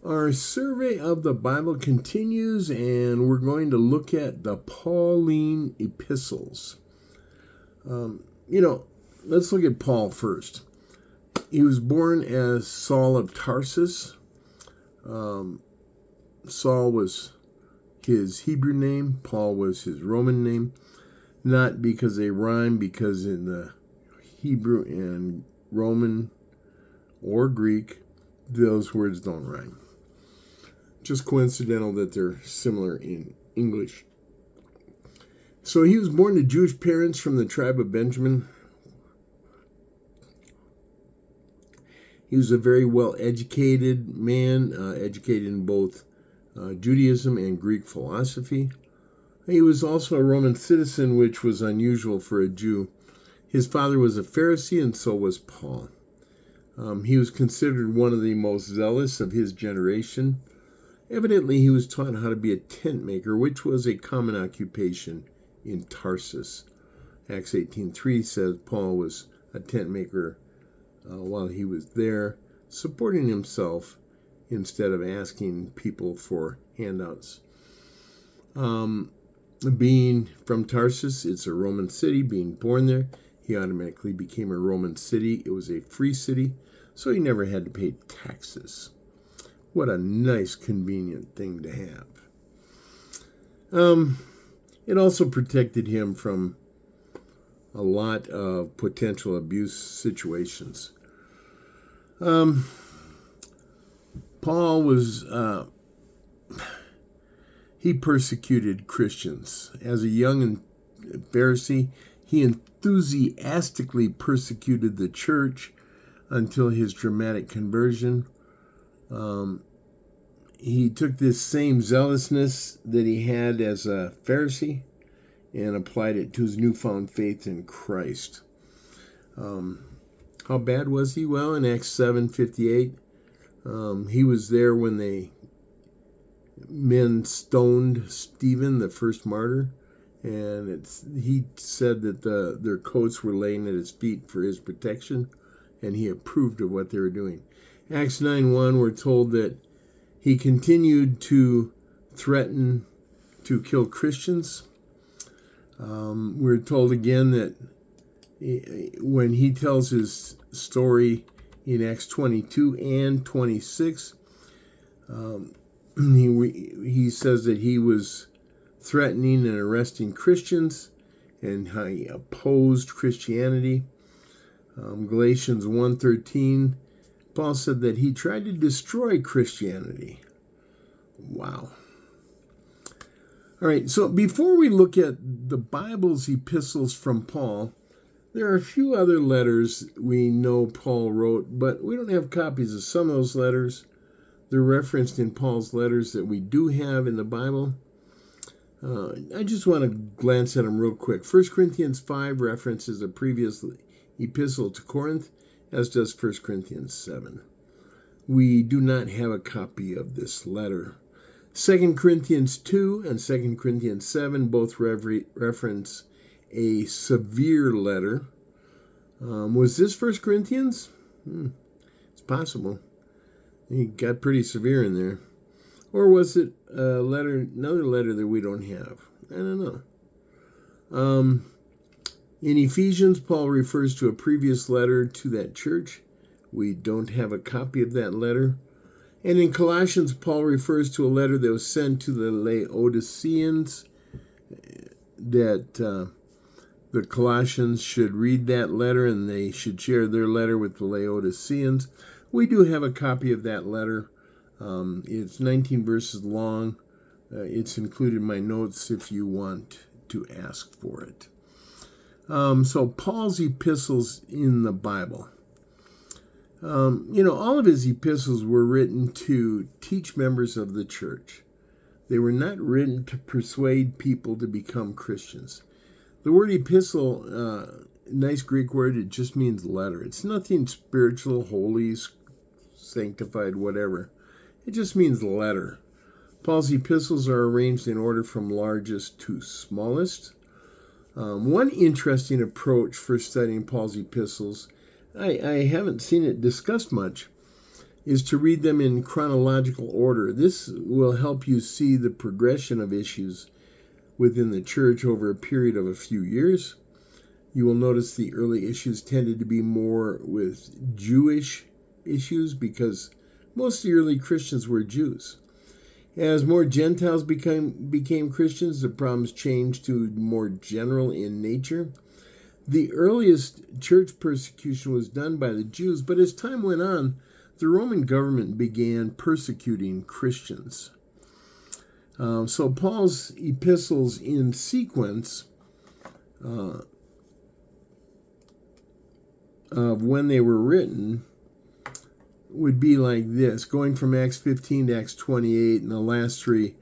Our survey of the Bible continues, and we're going to look at the Pauline epistles. Let's look at Paul first. He was born as Saul of Tarsus. Saul was his Hebrew name. Paul was his Roman name. Not because they rhyme, because in the Hebrew and Roman or Greek, those words don't rhyme. Just coincidental that they're similar in English. So he was born to Jewish parents from the tribe of Benjamin. He was a very well-educated man, educated in both Judaism and Greek philosophy. He was also a Roman citizen, which was unusual for a Jew. His father was a Pharisee, and so was Paul. He was considered one of the most zealous of his generation. Evidently, he was taught how to be a tent maker, which was a common occupation in Tarsus. Acts 18:3 says Paul was a tent maker while he was there, supporting himself instead of asking people for handouts. Being from Tarsus, it's a Roman city. Being born there, he automatically became a Roman city. It was a free city, so he never had to pay taxes. What a nice, convenient thing to have. It also protected him from a lot of potential abuse situations. Paul was, he persecuted Christians. As a young Pharisee, he enthusiastically persecuted the church until his dramatic conversion. He took this same zealousness that he had as a Pharisee and applied it to his newfound faith in Christ. How bad was he? Well, in Acts 7:58, he was there when men stoned Stephen, the first martyr, and he said that their coats were laying at his feet for his protection, and he approved of what they were doing. Acts 9:1, we're told that he continued to threaten to kill Christians. We're told again that when he tells his story in Acts 22 and 26, he says that he was threatening and arresting Christians and how he opposed Christianity. Galatians 1:13, Paul said that he tried to destroy Christianity. Wow. All right, so before we look at the Bible's epistles from Paul, there are a few other letters we know Paul wrote, but we don't have copies of some of those letters. They're referenced in Paul's letters that we do have in the Bible. I just want to glance at them real quick. 1 Corinthians 5 references a previous epistle to Corinth, as does 1 Corinthians 7. We do not have a copy of this letter. 2 Corinthians 2 and 2 Corinthians 7 both reference a severe letter. Was this 1 Corinthians? It's possible. He got pretty severe in there. Or was it another letter that we don't have? I don't know. In Ephesians, Paul refers to a previous letter to that church. We don't have a copy of that letter. And in Colossians, Paul refers to a letter that was sent to the Laodiceans, that the Colossians should read that letter and they should share their letter with the Laodiceans. We do have a copy of that letter. It's 19 verses long. It's included in my notes if you want to ask for it. So Paul's epistles in the Bible. All of his epistles were written to teach members of the church. They were not written to persuade people to become Christians. The word epistle, nice Greek word, it just means letter. It's nothing spiritual, holy, sanctified, whatever. It just means letter. Paul's epistles are arranged in order from largest to smallest. One interesting approach for studying Paul's epistles, I haven't seen it discussed much, is to read them in chronological order. This will help you see the progression of issues within the church over a period of a few years. You will notice the early issues tended to be more with Jewish issues because most of the early Christians were Jews. As more Gentiles became Christians, the problems changed to more general in nature. The earliest church persecution was done by the Jews, but as time went on, the Roman government began persecuting Christians. So Paul's epistles in sequence of when they were written would be like this, going from Acts 15 to Acts 28, and the last three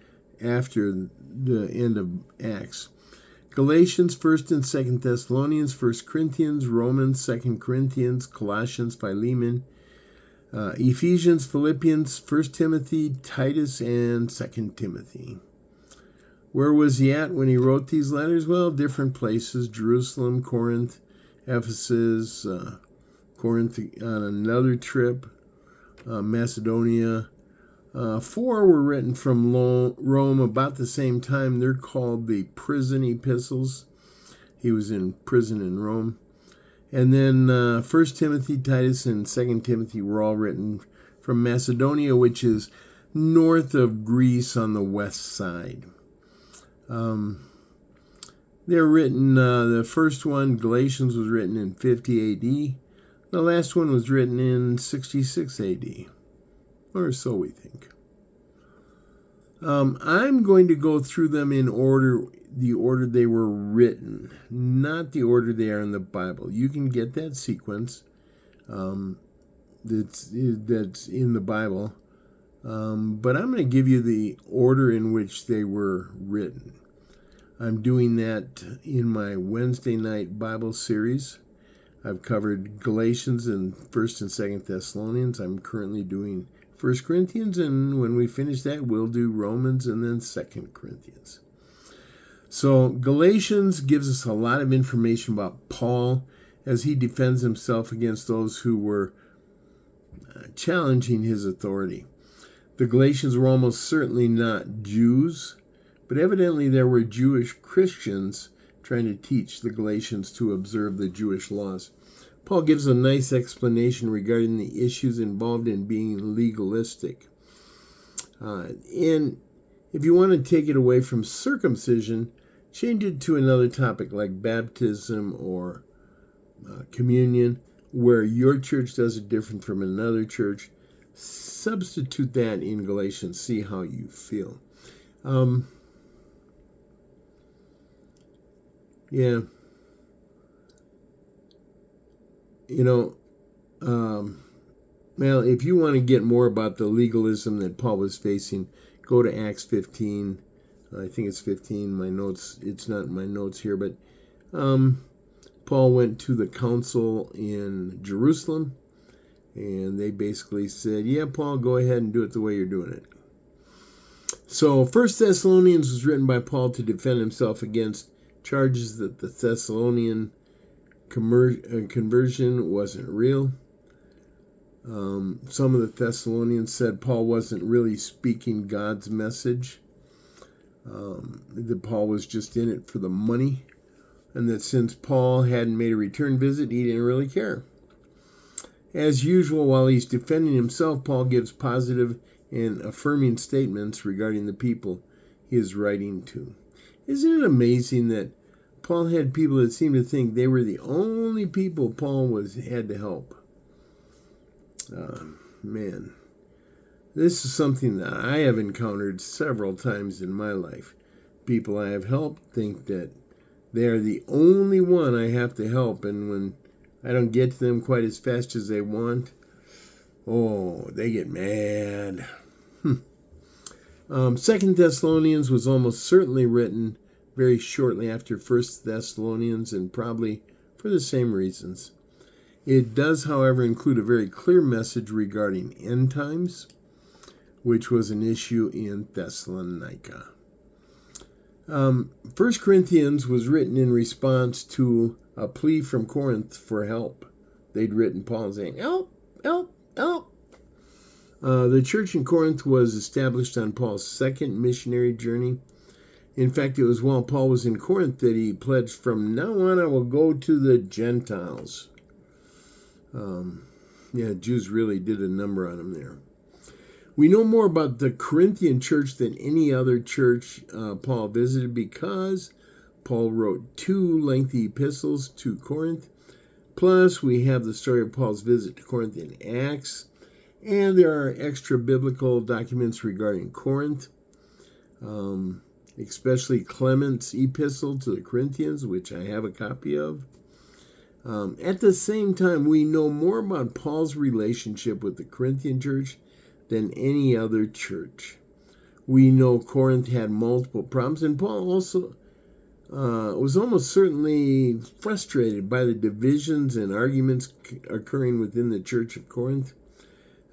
after the end of Acts. Galatians, 1st and 2nd Thessalonians, 1 Corinthians, Romans, 2 Corinthians, Colossians, Philemon, Ephesians, Philippians, 1 Timothy, Titus, and 2 Timothy. Where was he at when he wrote these letters? Well, different places: Jerusalem, Corinth, Ephesus, Corinth on another trip, Macedonia. 4 were written from Rome about the same time. They're called the prison epistles. He was in prison in Rome. And then 1 Timothy, Titus, and 2 Timothy were all written from Macedonia, which is north of Greece on the west side. They're written, the first one, Galatians, was written in 50 AD. The last one was written in 66 AD, or so we think. I'm going to go through them in order, the order they were written, not the order they are in the Bible. You can get that sequence that's in the Bible, but I'm going to give you the order in which they were written. I'm doing that in my Wednesday night Bible series. I've covered Galatians and 1st and 2nd Thessalonians. I'm currently doing 1 Corinthians, and when we finish that, we'll do Romans and then 2 Corinthians. So Galatians gives us a lot of information about Paul as he defends himself against those who were challenging his authority. The Galatians were almost certainly not Jews, but evidently there were Jewish Christians trying to teach the Galatians to observe the Jewish laws. Paul gives a nice explanation regarding the issues involved in being legalistic. And if you want to take it away from circumcision, change it to another topic like baptism or communion, where your church does it different from another church. Substitute that in Galatians. See how you feel. Yeah. Well, if you want to get more about the legalism that Paul was facing, go to Acts 15. I think it's 15. My notes, it's not in my notes here, but Paul went to the council in Jerusalem, and they basically said, yeah, Paul, go ahead and do it the way you're doing it. So 1 Thessalonians was written by Paul to defend himself against charges that the Thessalonian conversion wasn't real. Some of the Thessalonians said Paul wasn't really speaking God's message, that Paul was just in it for the money, and that since Paul hadn't made a return visit, he didn't really care. As usual, while he's defending himself, Paul gives positive and affirming statements regarding the people he is writing to. Isn't it amazing that Paul had people that seemed to think they were the only people Paul had to help? Man, this is something that I have encountered several times in my life. People I have helped think that they are the only one I have to help, and when I don't get to them quite as fast as they want, oh, they get mad. 2 Thessalonians was almost certainly written very shortly after 1 Thessalonians, and probably for the same reasons. It does, however, include a very clear message regarding end times, which was an issue in Thessalonica. 1 Corinthians was written in response to a plea from Corinth for help. They'd written Paul saying, help, help, help. The church in Corinth was established on Paul's second missionary journey. In fact, it was while Paul was in Corinth that he pledged, from now on I will go to the Gentiles. Jews really did a number on him there. We know more about the Corinthian church than any other church Paul visited because Paul wrote 2 lengthy epistles to Corinth. Plus, we have the story of Paul's visit to Corinth in Acts. And there are extra biblical documents regarding Corinth, especially Clement's epistle to the Corinthians, which I have a copy of. At the same time, we know more about Paul's relationship with the Corinthian church than any other church. We know Corinth had multiple problems, and Paul also was almost certainly frustrated by the divisions and arguments occurring within the church of Corinth,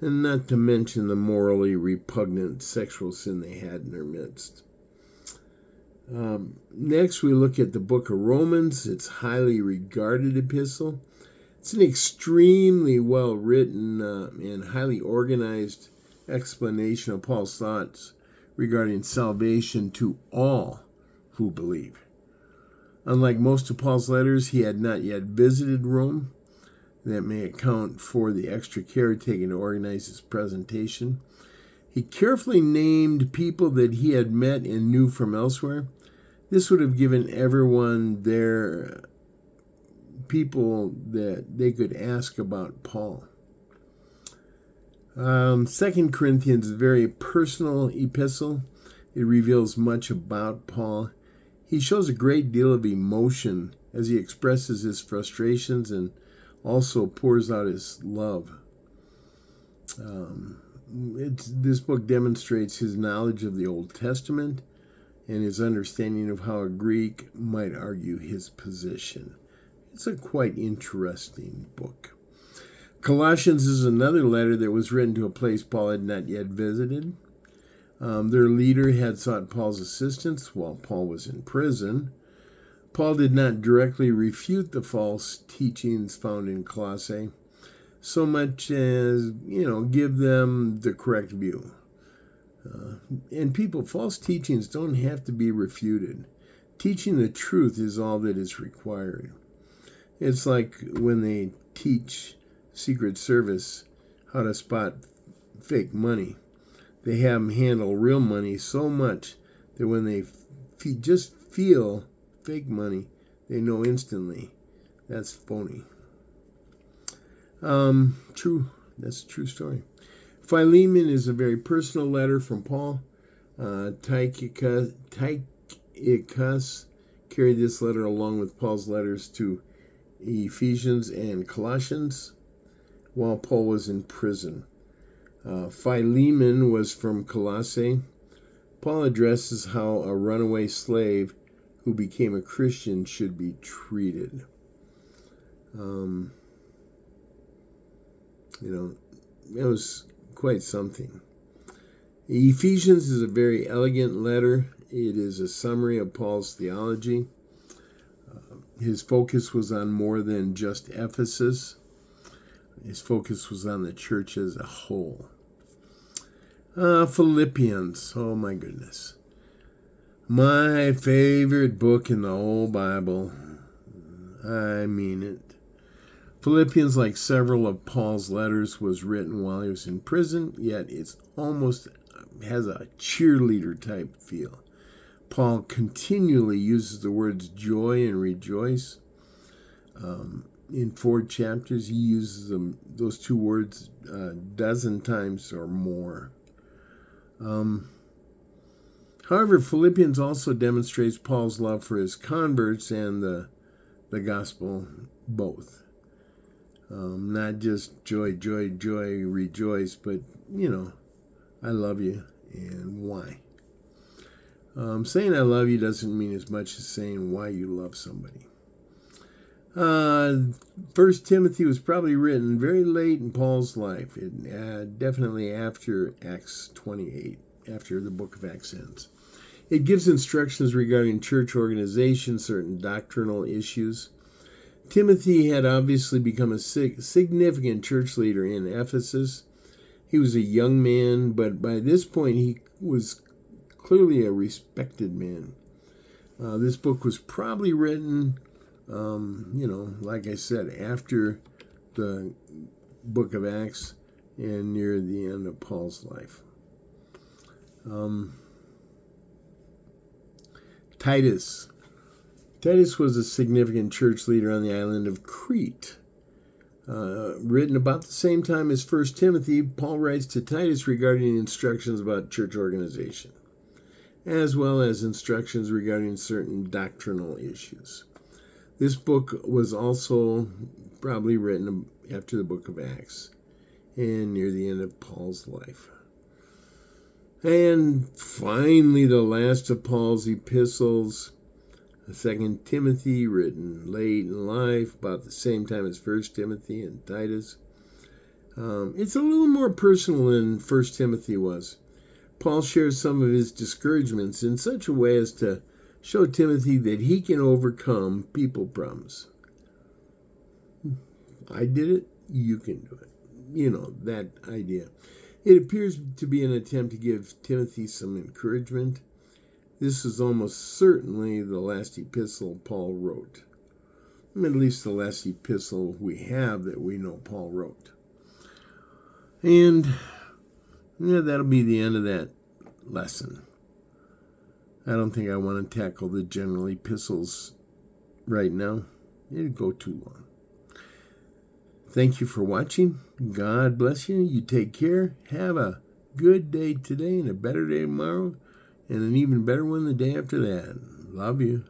and not to mention the morally repugnant sexual sin they had in their midst. Next, we look at the book of Romans. It's a highly regarded epistle. It's an extremely well-written and highly organized explanation of Paul's thoughts regarding salvation to all who believe. Unlike most of Paul's letters, he had not yet visited Rome. That may account for the extra care taken to organize his presentation. He carefully named people that he had met and knew from elsewhere. This would have given everyone their people that they could ask about Paul. 2 Corinthians is a very personal epistle. It reveals much about Paul. He shows a great deal of emotion as he expresses his frustrations and also pours out his love. This book demonstrates his knowledge of the Old Testament and his understanding of how a Greek might argue his position. It's a quite interesting book. Colossians is another letter that was written to a place Paul had not yet visited. Their leader had sought Paul's assistance while Paul was in prison. Paul did not directly refute the false teachings found in Colossae, so much as, give them the correct view. And false teachings don't have to be refuted. Teaching the truth is all that is required. It's like when they teach Secret Service how to spot fake money. They have them handle real money so much that when they just feel fake money, they know instantly that's phony. True. That's a true story. Philemon is a very personal letter from Paul. Tychicus carried this letter along with Paul's letters to Ephesians and Colossians while Paul was in prison. Philemon was from Colossae. Paul addresses how a runaway slave who became a Christian should be treated. It was quite something. Ephesians is a very elegant letter. It is a summary of Paul's theology. His focus was on more than just Ephesus. His focus was on the church as a whole. Philippians, oh my goodness. My favorite book in the whole Bible. I mean it. Philippians, like several of Paul's letters, was written while he was in prison, yet it's almost has a cheerleader type feel. Paul continually uses the words joy and rejoice. In 4 chapters, he uses those 2 words a dozen times or more. However, Philippians also demonstrates Paul's love for his converts and the gospel both. Not just joy, joy, joy, rejoice, but, I love you, and why? Saying I love you doesn't mean as much as saying why you love somebody. 1 Timothy was probably written very late in Paul's life, definitely after Acts 28, after the book of Acts ends. It gives instructions regarding church organization, certain doctrinal issues. Timothy had obviously become a significant church leader in Ephesus. He was a young man, but by this point he was clearly a respected man. This book was probably written, like I said, after the book of Acts and near the end of Paul's life. Titus. Titus was a significant church leader on the island of Crete. Written about the same time as 1 Timothy, Paul writes to Titus regarding instructions about church organization, as well as instructions regarding certain doctrinal issues. This book was also probably written after the book of Acts and near the end of Paul's life. And finally, the last of Paul's epistles, 2 Timothy, written late in life, about the same time as 1 Timothy and Titus. It's a little more personal than 1 Timothy was. Paul shares some of his discouragements in such a way as to show Timothy that he can overcome people problems. I did it, you can do it. That idea. It appears to be an attempt to give Timothy some encouragement. This is almost certainly the last epistle Paul wrote. At least the last epistle we have that we know Paul wrote. And that'll be the end of that lesson. I don't think I want to tackle the general epistles right now. It'd go too long. Thank you for watching. God bless you. You take care. Have a good day today and a better day tomorrow. And an even better one the day after that. Love you.